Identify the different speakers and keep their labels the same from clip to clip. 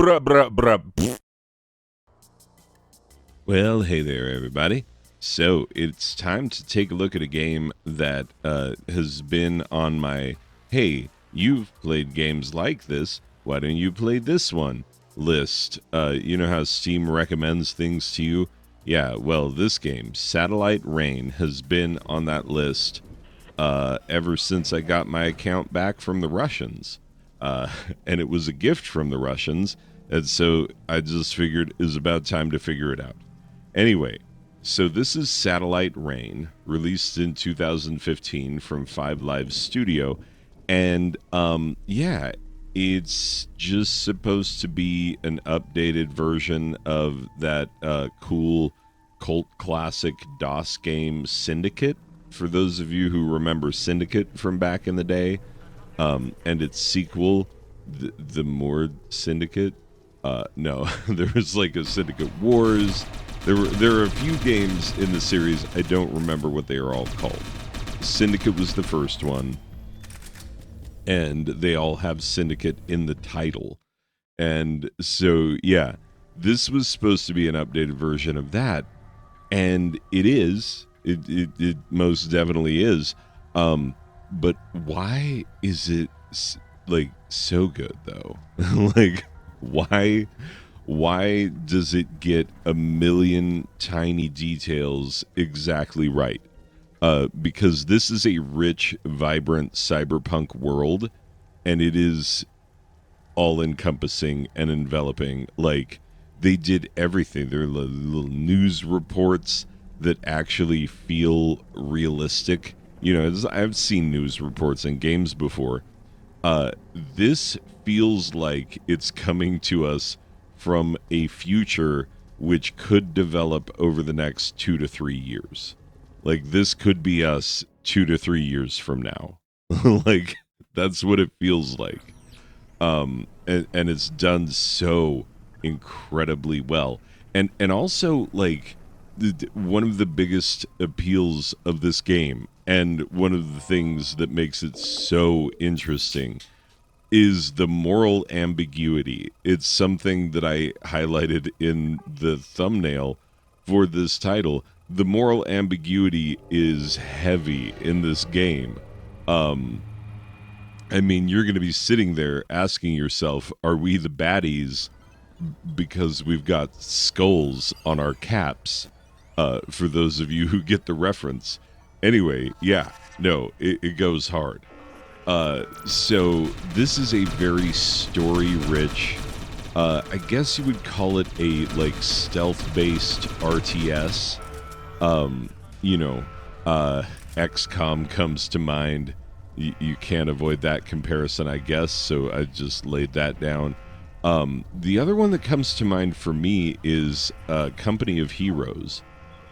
Speaker 1: Bruh, bruh, bruh. Well, hey there, everybody. So it's time to take a look at a game that has been on my hey, you've played games like this. Why don't you play this one list? You know how Steam recommends things to you? Yeah, well, this game, Satellite Rain, has been on that list ever since I got my account back from the Russians. Uh, and it was a gift from the Russians. And so I just figured it was about time to figure it out. Anyway, so this is Satellite Rain, released in 2015 from Five Live Studio. And yeah, it's just supposed to be an updated version of that cool cult classic DOS game Syndicate. For those of you who remember Syndicate from back in the day, and its sequel, the Mord Syndicate. No, there was like a Syndicate Wars. There are a few games in the series. I don't remember what they are all called. Syndicate was the first one, and they all have Syndicate in the title. And so, yeah, this was supposed to be an updated version of that, and it is. It most definitely is. But why is it like so good though? Like, why why does it get a million tiny details exactly right? Because this is a rich, vibrant cyberpunk world, and it is all encompassing and enveloping. Like, they did everything. There are little news reports that actually feel realistic. You know, I've seen news reports in games before. This feels like it's coming to us from a future which could develop over the next 2 to 3 years. Like, this could be us 2 to 3 years from now. Like, that's what it feels like. And it's done so incredibly well. And also, like, one of the biggest appeals of this game, and one of the things that makes it so interesting, is the moral ambiguity. It's something that I highlighted in the thumbnail for this title. The moral ambiguity is heavy in this game. Um, I mean, you're going to be sitting there asking yourself, are we the baddies because we've got skulls on our caps? For those of you who get the reference. Anyway, yeah, no, it goes hard. So this is a very story-rich, I guess you would call it a like stealth-based RTS. Um, you know, XCOM comes to mind. You can't avoid that comparison, I guess. So I just laid that down. The other one that comes to mind for me is Company of Heroes.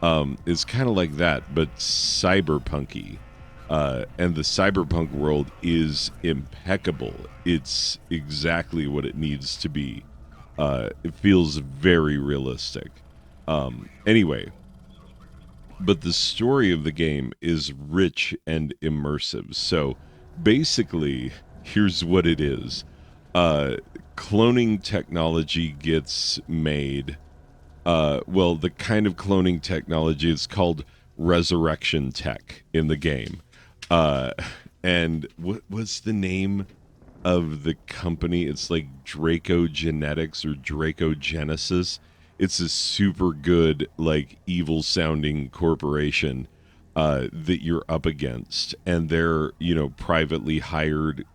Speaker 1: It's kind of like that, but cyberpunky. And the cyberpunk world is impeccable. It's exactly what it needs to be. It feels very realistic. Anyway, but the story of the game is rich and immersive. So basically, here's what it is. Uh, Cloning technology gets made. Well, the kind of cloning technology is called resurrection tech in the game. Uh, and what was the name of the company? It's like Draco Genetics or Draco Genesis. It's a super good, like, evil sounding corporation that you're up against. And they're, you know, privately hired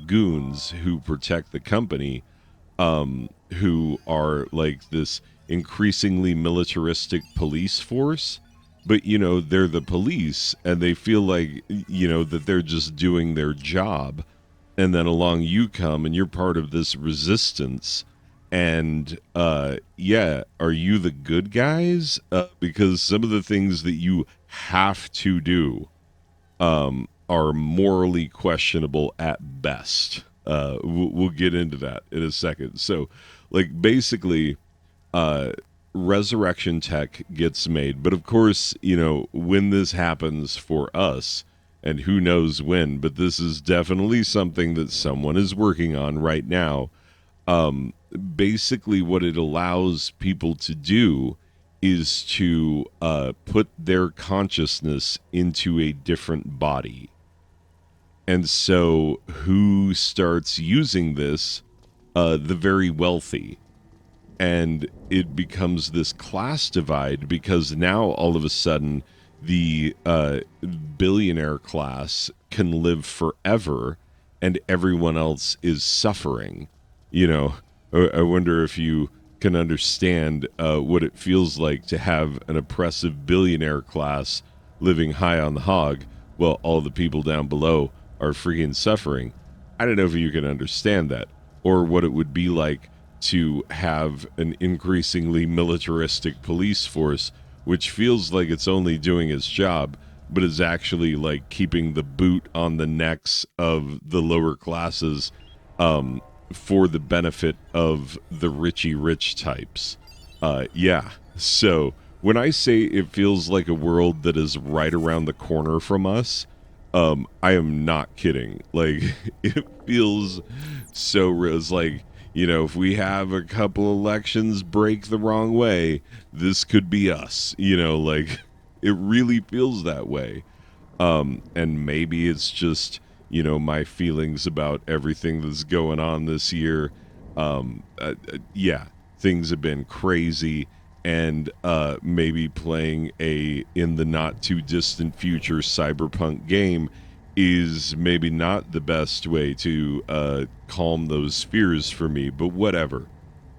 Speaker 1: goons who protect the company, who are like this increasingly militaristic police force. But, you know, they're the police and they feel like, you know, that they're just doing their job. And then along you come and you're part of this resistance. And yeah, are you the good guys? Because some of the things that you have to do are morally questionable at best. We'll get into that in a second. So, like, basically, uh, resurrection tech gets made. But of course, you know, when this happens for us, and who knows when, but this is definitely something that someone is working on right now. basically what it allows people to do is to put their consciousness into a different body. And so who starts using this? The very wealthy. And it becomes this class divide because now all of a sudden the billionaire class can live forever and everyone else is suffering. You know, I wonder if you can understand what it feels like to have an oppressive billionaire class living high on the hog while all the people down below are freaking suffering. I don't know if you can understand that or what it would be like to have an increasingly militaristic police force, which feels like it's only doing its job, but is actually like keeping the boot on the necks of the lower classes for the benefit of the richy rich types. Yeah. So when I say it feels like a world that is right around the corner from us, I am not kidding. Like, it feels so real. It's like, if we have a couple elections break the wrong way, this could be us. Like, it really feels that way. And maybe it's just, my feelings about everything that's going on this year. Yeah, things have been crazy. And maybe playing a in the not too distant future cyberpunk game is maybe not the best way to calm those fears for me. But whatever.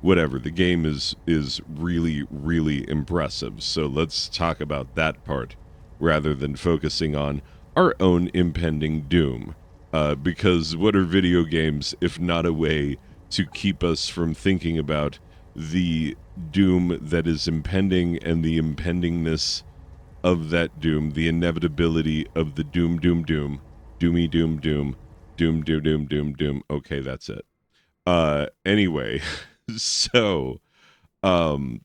Speaker 1: The game is really really impressive. So let's talk about that part rather than focusing on our own impending doom. Because what are video games if not a way to keep us from thinking about the doom that is impending and the impendingness of that doom, the inevitability of the doom, doomy doom. Okay, that's it. Anyway, so um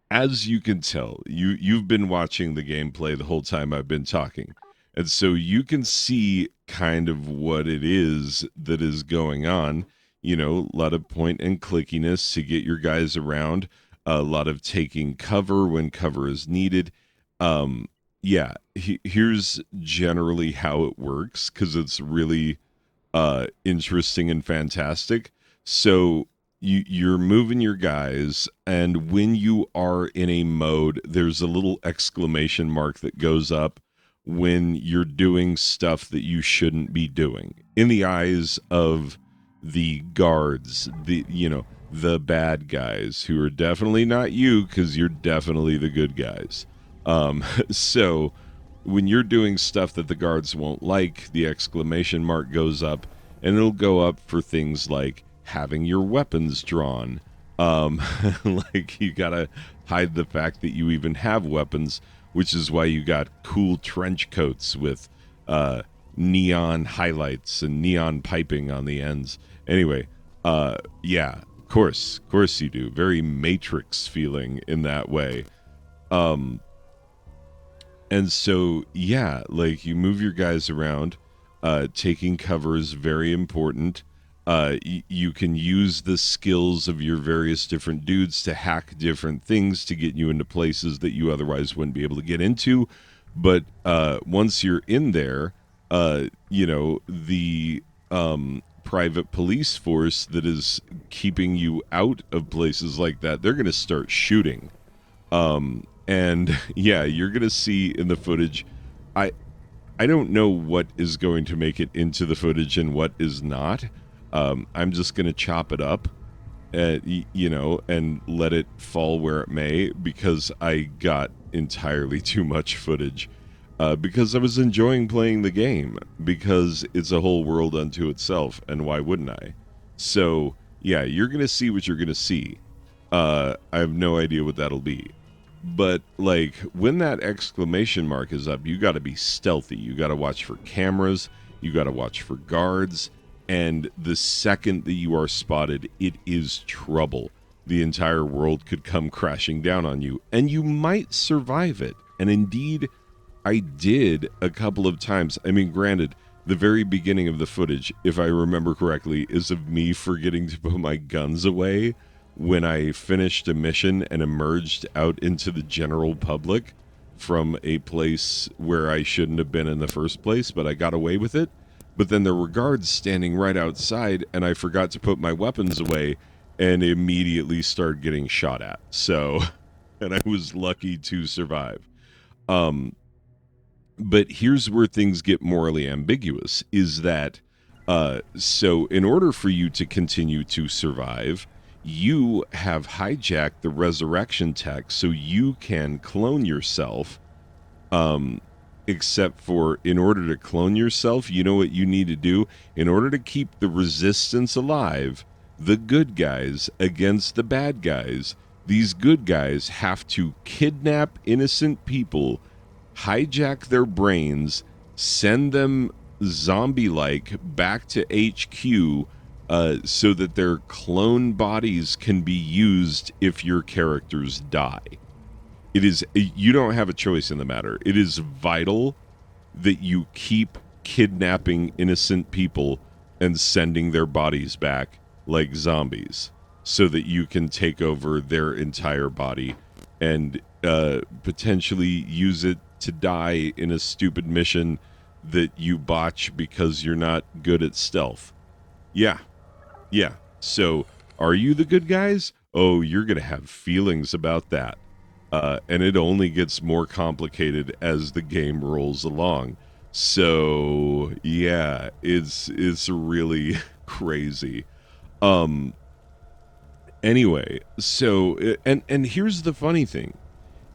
Speaker 1: as you can tell, you've been watching the gameplay the whole time I've been talking. And so you can see kind of what it is that is going on. A lot of point and clickiness to get your guys around, a lot of taking cover when cover is needed. Yeah, here's generally how it works because it's really interesting and fantastic. So you're moving your guys, and when you are in a mode, there's a little exclamation mark that goes up when you're doing stuff that you shouldn't be doing in the eyes of the guards, the bad guys who are definitely not you because you're definitely the good guys. So when you're doing stuff that the guards won't like, the exclamation mark goes up, and it'll go up for things like having your weapons drawn. Like you gotta hide the fact that you even have weapons, which is why you got cool trench coats with neon highlights and neon piping on the ends. Anyway, yeah, of course you do. Very Matrix feeling in that way. And so, yeah, like you move your guys around. Taking cover is very important. You can use the skills of your various different dudes to hack different things to get you into places that you otherwise wouldn't be able to get into. But once you're in there, the private police force that is keeping you out of places like that, they're going to start shooting. And yeah, you're going to see in the footage, I don't know what is going to make it into the footage and what is not. I'm just going to chop it up, and let it fall where it may because I got entirely too much footage because I was enjoying playing the game because it's a whole world unto itself, and why wouldn't I? So, yeah, you're going to see what you're going to see. I have no idea what that'll be. But like when that exclamation mark is up, you got to be stealthy. You got to watch for cameras, you got to watch for guards, and the second that you are spotted, it is trouble. The entire world could come crashing down on you, and you might survive it. And indeed, I did a couple of times. I mean, granted, The very beginning of the footage, if I remember correctly, is of me forgetting to put my guns away when I finished a mission and emerged out into the general public from a place where I shouldn't have been in the first place, but I got away with it. But then there were guards standing right outside, and I forgot to put my weapons away and immediately started getting shot at. So, and I was lucky to survive. Um, but here's where things get morally ambiguous is that so in order for you to continue to survive, you have hijacked the resurrection tech so you can clone yourself. um Except for, in order to clone yourself, you know what you need to do in order to keep the resistance alive, the good guys against the bad guys. These good guys have to kidnap innocent people, hijack their brains, send them zombie like back to HQ, so that their clone bodies can be used if your characters die. It is, you don't have a choice in the matter. It is vital that you keep kidnapping innocent people and sending their bodies back like zombies so that you can take over their entire body and potentially use it to die in a stupid mission that you botch because you're not good at stealth. Yeah, yeah. So, are you the good guys? Oh, you're going to have feelings about that. And it only gets more complicated as the game rolls along. So, yeah, it's really crazy. Um anyway, so and here's the funny thing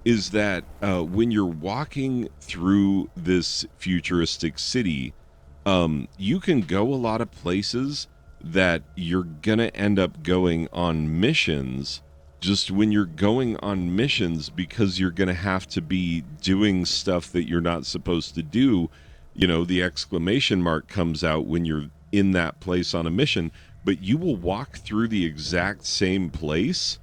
Speaker 1: is that when you're walking through this futuristic city, you can go a lot of places that you're gonna end up going on missions. Just when you're going on missions, because you're gonna have to be doing stuff that you're not supposed to do. You know, the exclamation mark comes out when you're in that place on a mission, but you will walk through the exact same place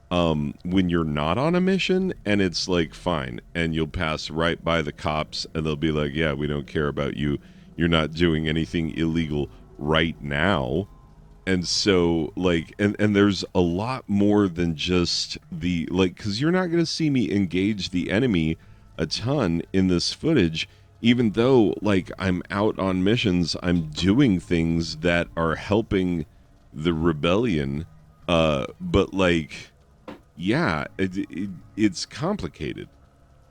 Speaker 1: when you're not on a mission, and it's like fine, and you'll pass right by the cops and they'll be like, yeah, we don't care about you, you're not doing anything illegal right now. And so like, and there's a lot more than just the like, because you're not going to see me engage the enemy a ton in this footage, even though like I'm out on missions, I'm doing things that are helping the rebellion. But like, yeah, it's complicated.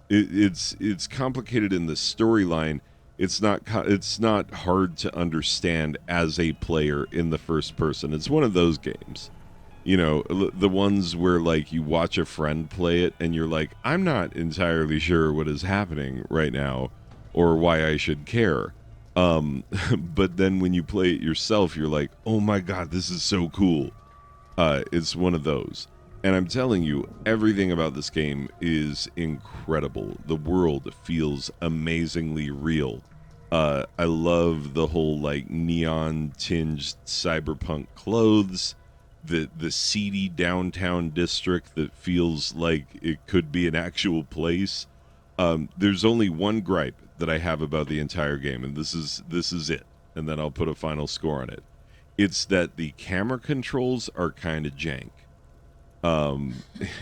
Speaker 1: It's complicated in the storyline. It's not hard to understand as a player in the first person. It's one of those games, you know, the ones where like you watch a friend play it and you're like, I'm not entirely sure what is happening right now or why I should care. But then when you play it yourself, you're like, oh my god, this is so cool. It's one of those. And I'm telling you, everything about this game is incredible. The world feels amazingly real. I love the whole like neon tinged cyberpunk clothes, the seedy downtown district that feels like it could be an actual place. There's only one gripe that I have about the entire game, and this is it. And then I'll put a final score on it. It's that the camera controls are kind of jank. Um,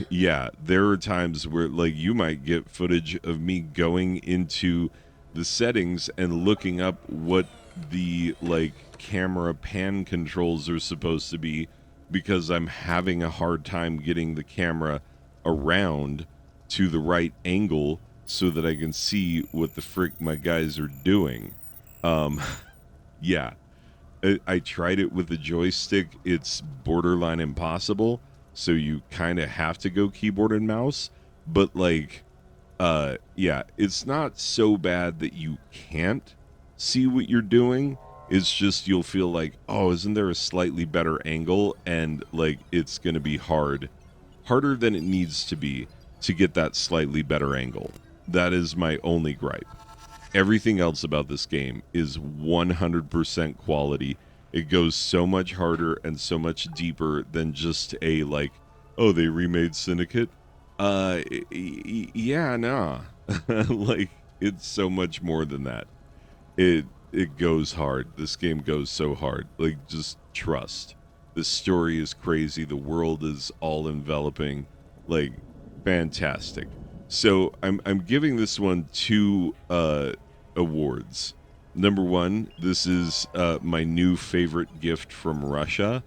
Speaker 1: yeah, there are times where like you might get footage of me going into the settings and looking up what the like camera pan controls are supposed to be because I'm having a hard time getting the camera around to the right angle so that I can see what the frick my guys are doing. Um, yeah, I tried it with the joystick. It's borderline impossible. So you kind of have to go keyboard and mouse. But like, yeah, it's not so bad that you can't see what you're doing. It's just you'll feel like, oh, isn't there a slightly better angle? And like, it's going to be harder than it needs to get that slightly better angle. That is my only gripe. Everything else about this game is 100% quality. It goes so much harder and so much deeper than just a like, oh, they remade Syndicate. Yeah, nah. Like it's so much more than that. It it goes hard. This game goes so hard. Like, just trust. The story is crazy. The world is all enveloping. Like, fantastic. So I'm giving this one two awards. Number one, this is my new favorite gift from Russia.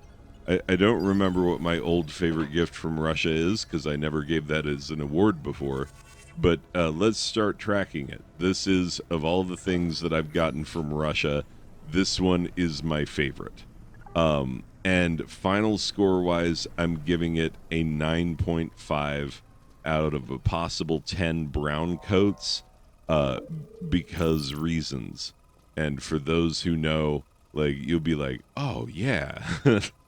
Speaker 1: I don't remember what my old favorite gift from Russia is because I never gave that as an award before. But let's start tracking it. This is, of all the things that I've gotten from Russia, this one is my favorite. And final score wise, I'm giving it a 9.5 out of a possible 10 brown coats uh, because reasons. And for those who know, like, you'll be like, oh, yeah.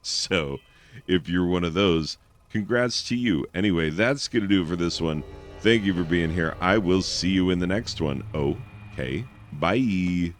Speaker 1: So if you're one of those, congrats to you. Anyway, that's going to do it for this one. Thank you for being here. I will see you in the next one. Okay. Bye.